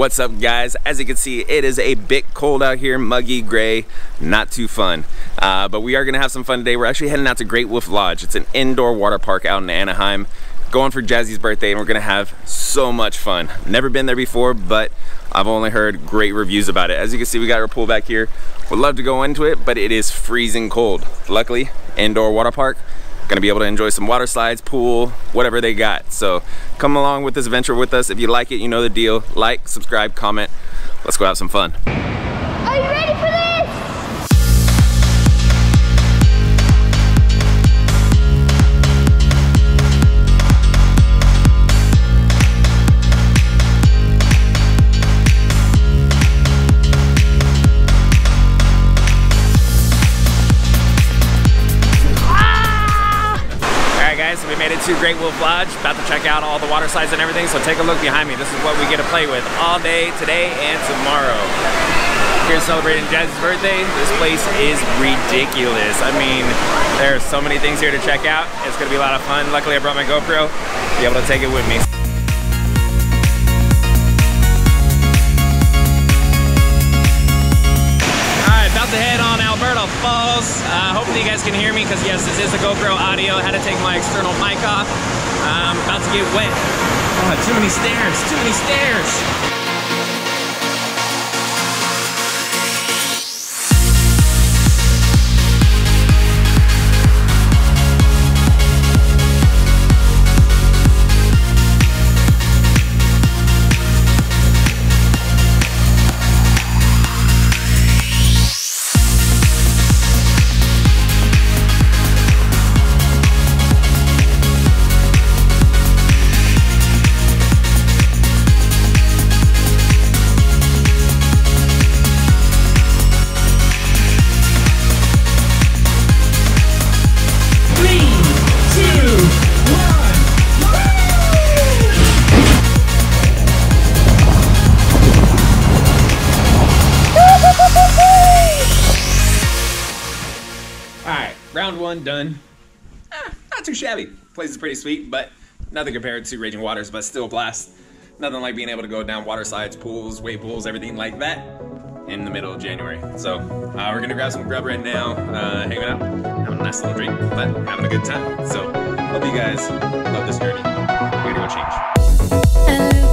What's up, guys? As you can see, it is a bit cold out here, muggy, gray, not too fun. But we are gonna have some fun today. We're actually heading out to Great Wolf Lodge. It's an indoor water park out in Anaheim. Going for Jazzy's birthday, and we're gonna have so much fun. Never been there before, but I've only heard great reviews about it. As you can see, we got our pool back here. Would love to go into it, but it is freezing cold. Luckily, indoor water park. Gonna be able to enjoy some water slides, pool, whatever they got. So come along with this adventure with us. If you like it, you know the deal. Like, subscribe, comment. Let's go have some fun. Are you ready for this? So we made it to Great Wolf Lodge, about to check out all the water slides and everything, so take a look behind me. This is what we get to play with all day, today, and tomorrow. Here celebrating Jazzy's birthday. This place is ridiculous. I mean, there are so many things here to check out. It's gonna be a lot of fun. Luckily, I brought my GoPro, be able to take it with me. About to head on Alberta Falls. Hopefully you guys can hear me because yes, this is a GoPro audio. I had to take my external mic off. I'm about to get wet. Oh, too many stairs, too many stairs. Round one done. Not too shabby. Place is pretty sweet, but nothing compared to Raging Waters, but still a blast. Nothing like being able to go down water slides, pools, wave pools, everything like that in the middle of January. So we're gonna grab some grub right now, hanging out, having a nice little drink, but having a good time. So hope you guys love this journey. We're gonna go change.